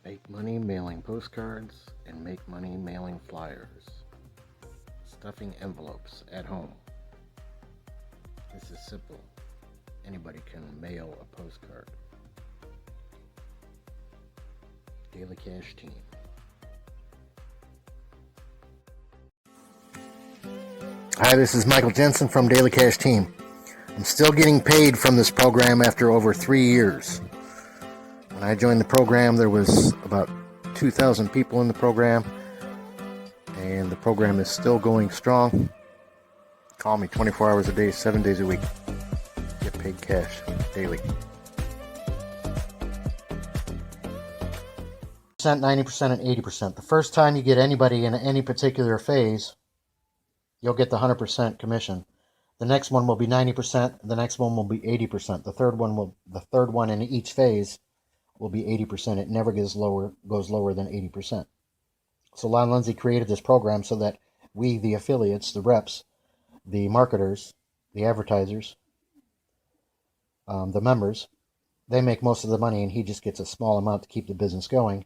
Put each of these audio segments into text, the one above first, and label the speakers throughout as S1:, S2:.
S1: Make money mailing postcards and make money mailing flyers. Stuffing envelopes at home. This is simple. Anybody can mail a postcard. Daily Cash Team. Hi, this is Michael Jensen from Daily Cash Team. I'm still getting paid from this program after over 3 years. When I joined the program, there was about 2,000 people in the program, and the program is still going strong. Call me 24 hours a day, 7 days a week. Get paid cash daily. 90%, and 80%. The first time you get anybody in any particular phase, you'll get the 100% commission. The next one will be 90%. The next one will be 80%. The third one in each phase will be 80%. It never goes lower than 80%. So Lon Lindsay created this program so that we, the affiliates, the reps, the marketers, the advertisers, the members, they make most of the money, and he just gets a small amount to keep the business going.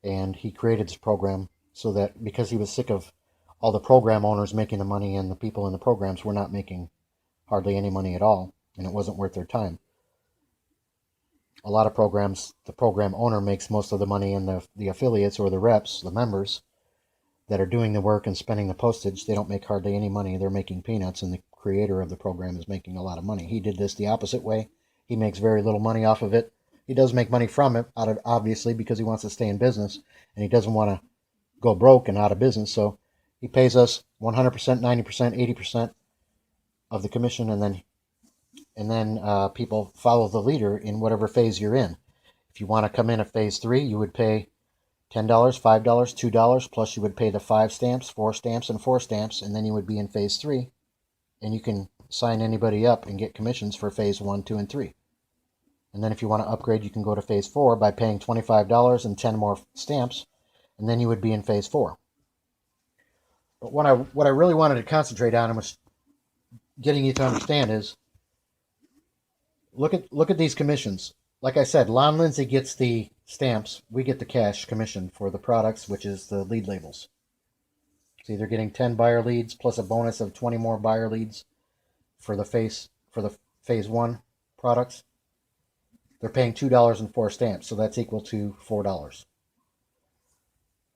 S1: And he created this program so that, because he was sick of all the program owners making the money and the people in the programs were not making hardly any money at all, and it wasn't worth their time. A lot of programs, the program owner makes most of the money, and the affiliates or the reps, the members that are doing the work and spending the postage, they don't make hardly any money. They're making peanuts, and the creator of the program is making a lot of money. He did this the opposite way. He makes very little money off of it. He does make money from it, obviously, because he wants to stay in business, and he doesn't want to go broke and out of business. So he pays us 100%, 90%, 80% of the commission, and then people follow the leader in whatever phase you're in. If you want to come in at phase 3, you would pay $10, $5, $2, plus you would pay the 5 stamps, 4 stamps, and 4 stamps, and then you would be in phase 3, and you can sign anybody up and get commissions for phase 1, 2, and 3. And then if you want to upgrade, you can go to phase 4 by paying $25 and 10 more stamps, and then you would be in phase 4. But what I really wanted to concentrate on and was getting you to understand is, look at these commissions. Like I said, Lon Lindsay gets the stamps. We get the cash commission for the products, which is the lead labels. See, they're getting 10 buyer leads plus a bonus of 20 more buyer leads for the phase 1 products. They're paying $2 and 4 stamps, so that's equal to $4.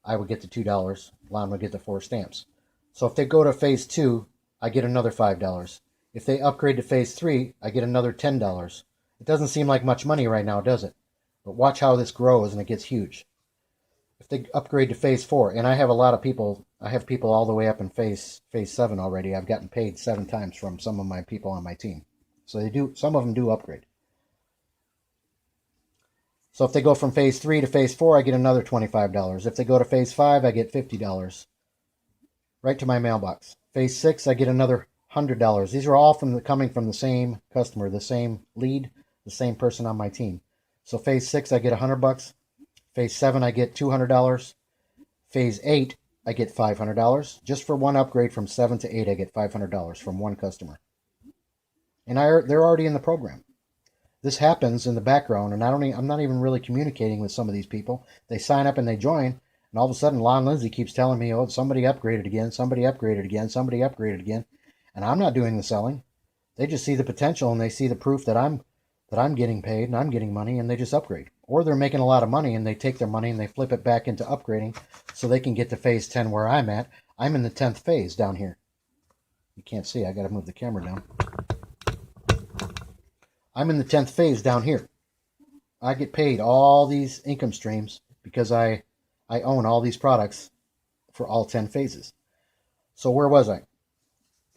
S1: I would get the $2. Lon would get the 4 stamps. So if they go to phase 2, I get another $5. If they upgrade to phase 3, I get another $10. It doesn't seem like much money right now, does it? But watch how this grows and it gets huge. If they upgrade to phase 4, and I have a lot of people, I have people all the way up in phase 7 already. I've gotten paid 7 times from some of my people on my team. So some of them do upgrade. So if they go from phase 3 to phase 4, I get another $25. If they go to phase 5, I get $50 right to my mailbox. Phase 6, I get another $100. These are all coming from the same customer, the same lead, the same person on my team. So phase 6, I get $100. Phase 7, I get $200. Phase 8, I get $500. Just for one upgrade from 7 to 8, I get $500 from one customer. And they're already in the program. This happens in the background, and I'm not even really communicating with some of these people. They sign up and they join, and all of a sudden Lon Lindsay keeps telling me, oh, somebody upgraded again, somebody upgraded again, somebody upgraded again. And I'm not doing the selling. They just see the potential, and they see the proof that I'm getting paid and I'm getting money, and they just upgrade. Or they're making a lot of money, and they take their money and they flip it back into upgrading so they can get to phase 10 where I'm at. I'm in the 10th phase down here. You can't see. I got to move the camera down. I'm in the 10th phase down here. I get paid all these income streams because I own all these products for all 10 phases. So where was I?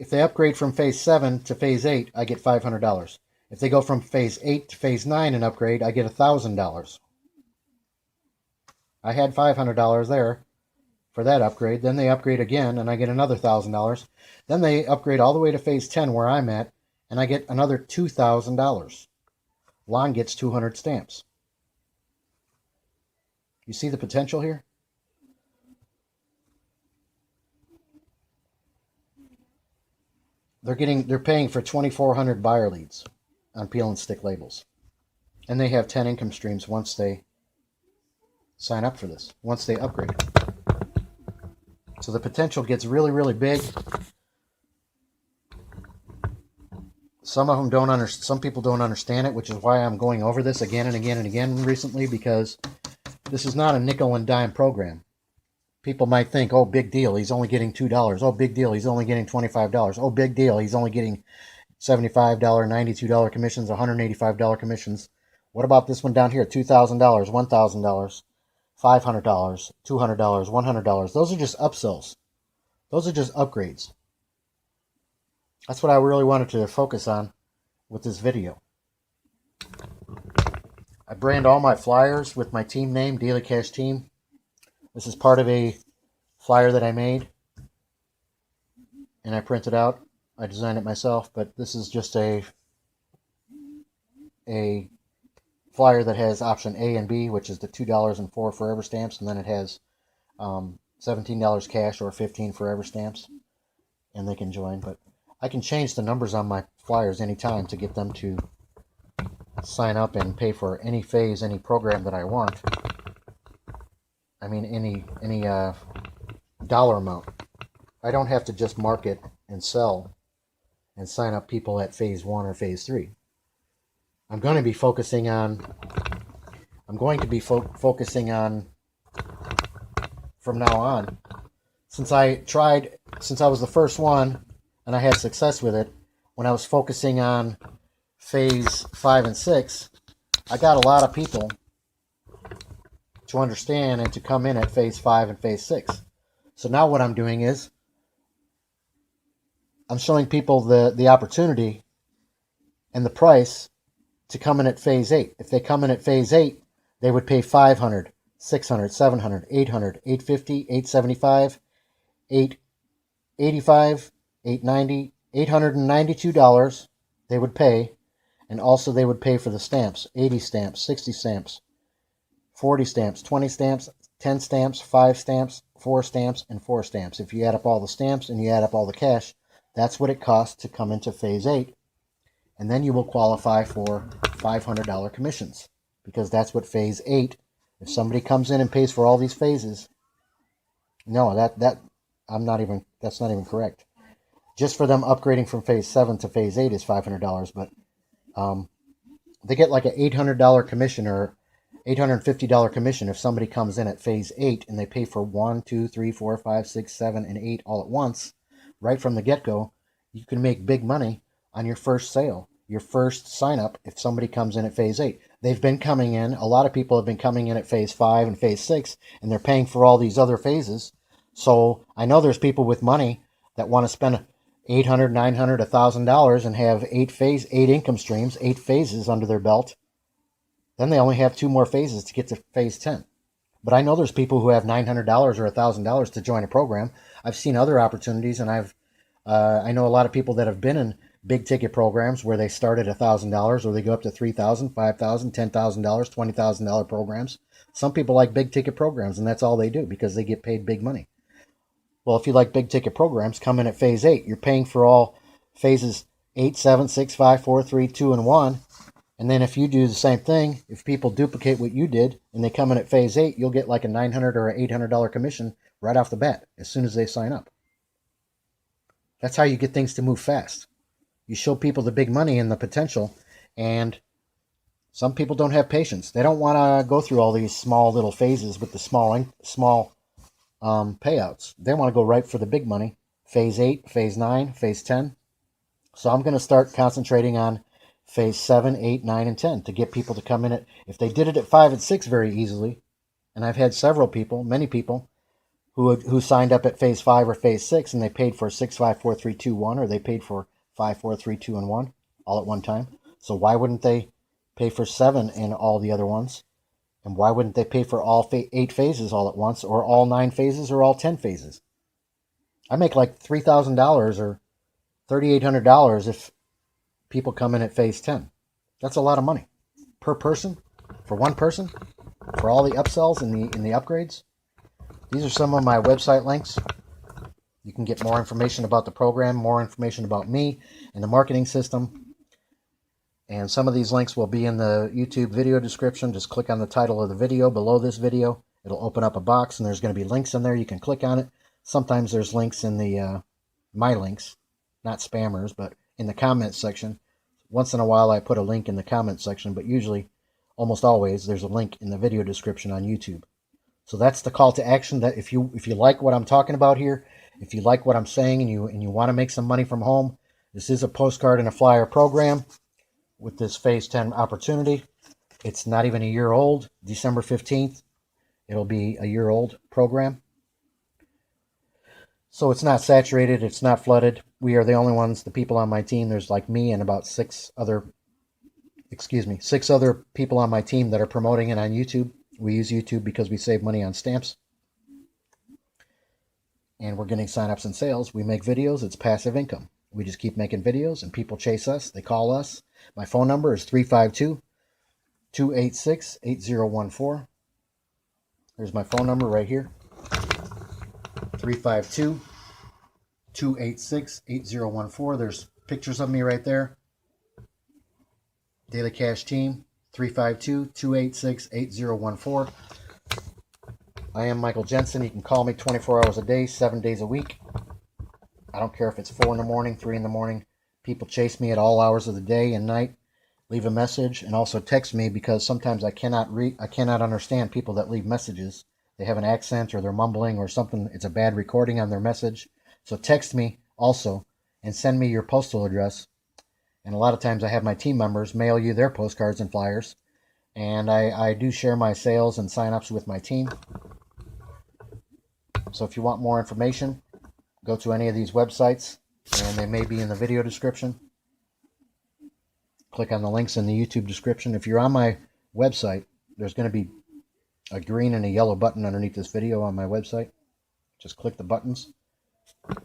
S1: If they upgrade from phase 7 to phase 8, I get $500. If they go from phase 8 to phase 9 and upgrade, I get $1,000. I had $500 there for that upgrade. Then they upgrade again, and I get another $1,000. Then they upgrade all the way to phase 10 where I'm at, and I get another $2,000. Lon gets 200 stamps. You see the potential here? They're paying for 2,400 buyer leads on peel and stick labels. And they have 10 income streams once they sign up for this once they upgrade. So the potential gets really, really big. Some of them don't some people don't understand it, which is why I'm going over this again and again and again recently, because this is not a nickel and dime program. People might think, oh, big deal, he's only getting $2. Oh, big deal, he's only getting $25. Oh, big deal, he's only getting $75, $92 commissions, $185 commissions. What about this one down here? $2,000, $1,000, $500, $200, $100. Those are just upsells. Those are just upgrades. That's what I really wanted to focus on with this video. I brand all my flyers with my team name, Daily Cash Team. This is part of a flyer that I made and I printed out. I designed it myself, but this is just a flyer that has option A and B, which is the $2 and 4 forever stamps, and then it has $17 cash or 15 forever stamps, and they can join. But I can change the numbers on my flyers anytime to get them to sign up and pay for any phase, any program that I want. I mean, any dollar amount. I don't have to just market and sell and sign up people at phase 1 or phase 3. I'm going to be focusing on from now on. Since I was the first one and I had success with it, when I was focusing on phase 5 and 6, I got a lot of people to understand and to come in at phase 5 and phase 6. So now what I'm doing is I'm showing people the opportunity and the price to come in at phase 8. If they come in at phase 8, they would pay $500, $600, $700, $800, $850, $875, $885, $890, $892 they would pay, and also they would pay for the stamps, 80 stamps, 60 stamps, 40 stamps, 20 stamps, 10 stamps, 5 stamps, 4 stamps, and 4 stamps. If you add up all the stamps and you add up all the cash, that's what it costs to come into phase 8. And then you will qualify for $500 commissions, because that's what phase 8, if somebody comes in and pays for all these phases, no, that's not even correct. Just for them upgrading from phase 7 to phase 8 is $500, but they get like an $800 commission or $850 commission if somebody comes in at phase 8 and they pay for 1, 2, 3, 4, 5, 6, 7, and 8 all at once, right from the get-go. You can make big money on your first sale, your first sign-up, if somebody comes in at phase 8. They've been coming in, a lot of people have been coming in at phase 5 and phase 6, and they're paying for all these other phases. So I know there's people with money that want to spend $800, $900, $1,000 and have 8 income streams, 8 phases under their belt. Then they only have 2 more phases to get to phase 10. But I know there's people who have $900 or $1,000 to join a program. I've seen other opportunities, and I know a lot of people that have been in big ticket programs where they start at $1,000 or they go up to $3,000, $5,000, $10,000, $20,000 programs. Some people like big ticket programs, and that's all they do because they get paid big money. Well, if you like big ticket programs, come in at phase 8. You're paying for all phases 8, 7, 6, 5, 4, 3, 2, and 1. And then if you do the same thing, if people duplicate what you did and they come in at phase 8, you'll get like a $900 or $800 commission right off the bat as soon as they sign up. That's how you get things to move fast. You show people the big money and the potential, and some people don't have patience. They don't want to go through all these small little phases with the small payouts. They want to go right for the big money. Phase 8, phase 9, phase 10. So I'm going to start concentrating on phase 7, 8, 9, and 10 to get people to come in if they did it at 5 and 6 very easily, and I've had many people who signed up at phase 5 or phase 6 and they paid for 6, 5, 4, 3, 2, 1, or they paid for 5, 4, 3, 2, and 1 all at one time. So why wouldn't they pay for 7 and all the other ones? And why wouldn't they pay for all 8 phases all at once, or all 9 phases, or all 10 phases? I make like $3,000 or $3,800 if people come in at phase 10. That's a lot of money per person, for one person, for all the upsells and the upgrades. These are some of my website links. You can get more information about the program, more information about me and the marketing system. And some of these links will be in the YouTube video description. Just click on the title of the video below this video It'll open up a box and there's going to be links in there. You can click on it. Sometimes there's links in the my links, not spammers, but in the comments section. Once in a while I put a link in the comment section, but usually, almost always, there's a link in the video description on YouTube. So that's the call to action. That if you like what I'm talking about here, if you like what I'm saying and you want to make some money from home, this is a postcard and a flyer program with this phase 10 opportunity. It's not even a year old. December 15th, it'll be a year old program. So it's not saturated, it's not flooded. We are the only ones, the people on my team. There's like me and about six other people on my team that are promoting it on YouTube. We use YouTube because we save money on stamps. And we're getting signups and sales. We make videos, it's passive income. We just keep making videos and people chase us, they call us. My phone number is 352-286-8014. There's my phone number right here. 352-286-8014. There's pictures of me right there. Daily Cash Team, 352-286-8014. I am Michael Jensen. You can call me 24 hours a day, 7 days a week. I don't care if it's 4 in the morning, 3 in the morning. People chase me at all hours of the day and night. Leave a message and also text me because sometimes I cannot understand people that leave messages. They have an accent or they're mumbling or something. It's a bad recording on their message. So text me also and send me your postal address. And a lot of times I have my team members mail you their postcards and flyers. And I do share my sales and signups with my team. So if you want more information, go to any of these websites and they may be in the video description. Click on the links in the YouTube description. If you're on my website, there's going to be a green and a yellow button underneath this video on my website. Just click the buttons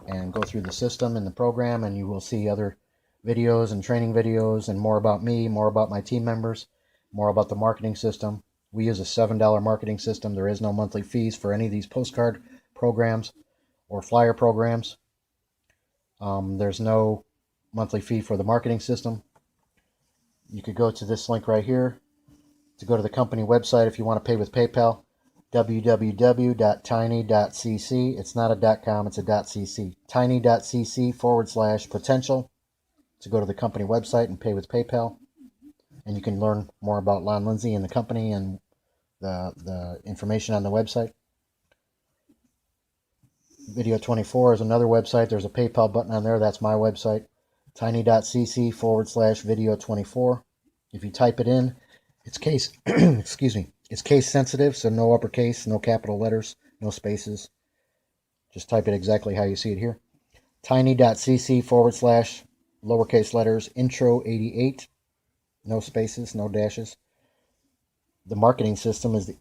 S1: and go through the system and the program, and you will see other videos and training videos and more about me, more about my team members, more about the marketing system. We use a $7 marketing system. There is no monthly fees for any of these postcard programs or flyer programs. There's no monthly fee for the marketing system. You could go to this link right here to go to the company website if you want to pay with PayPal, www.tiny.cc. It's not a .com, it's a .cc. tiny.cc/potential to go to the company website and pay with PayPal. And you can learn more about Lon Lindsay and the company and the information on the website. Video 24 is another website. There's a PayPal button on there. That's my website. tiny.cc/video 24. If you type it in, it's case it's case sensitive, so no uppercase, no capital letters, no spaces. Just type it exactly how you see it here. tiny.cc/lowercase letters intro 88, no spaces, no dashes. The marketing system is the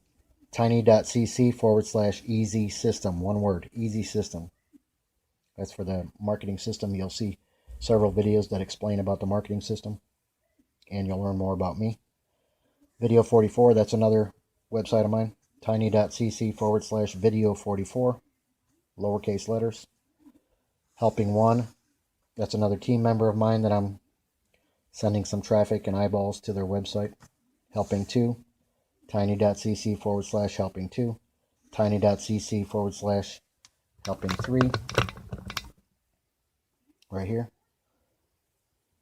S1: tiny.cc/easy system, one word, easy system. That's for the marketing system. You'll see several videos that explain about the marketing system, and you'll learn more about me. Video 44, that's another website of mine, tiny.cc/video 44, lowercase letters. Helping One, that's another team member of mine that I'm sending some traffic and eyeballs to their website. Helping Two, tiny.cc/helping two, tiny.cc/helping three, right here.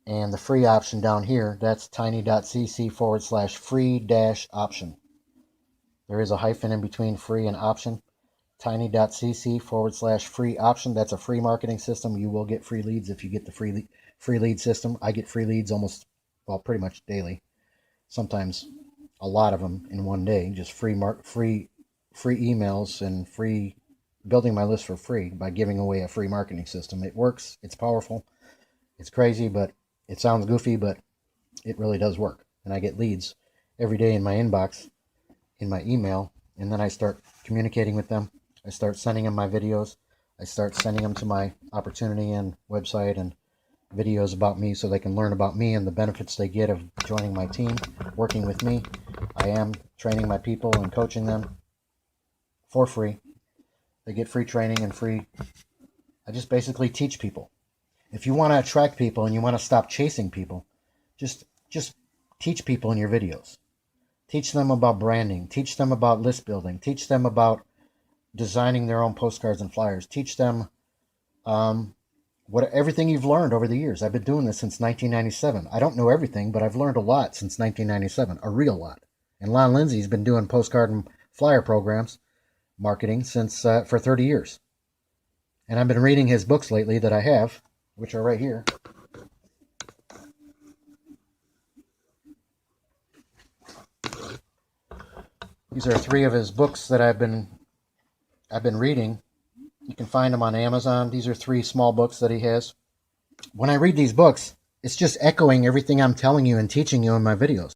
S1: And the free option down here, that's tiny.cc/free-option. There is a hyphen in between free and option. Tiny.cc/free option. That's a free marketing system. You will get free leads if you get the free lead system. I get free leads pretty much daily. Sometimes a lot of them in one day. Just free emails and free building my list for free by giving away a free marketing system. It works. It's powerful. It's crazy, but it sounds goofy, but it really does work. And I get leads every day in my inbox, in my email, and then I start communicating with them. I start sending them my videos. I start sending them to my opportunity and website and videos about me so they can learn about me and the benefits they get of joining my team, working with me. I am training my people and coaching them for free. They get free training and free. I just basically teach people. If you want to attract people and you want to stop chasing people, just teach people in your videos. Teach them about branding. Teach them about list building. Teach them about designing their own postcards and flyers. Teach them everything you've learned over the years. I've been doing this since 1997. I don't know everything, but I've learned a lot since 1997, a real lot. And Lon Lindsay's been doing postcard and flyer programs, marketing, since for 30 years. And I've been reading his books lately that I have, which are right here. These are 3 of his books that I've been reading. You can find them on Amazon. These are 3 small books that he has. When I read these books, it's just echoing everything I'm telling you and teaching you in my videos.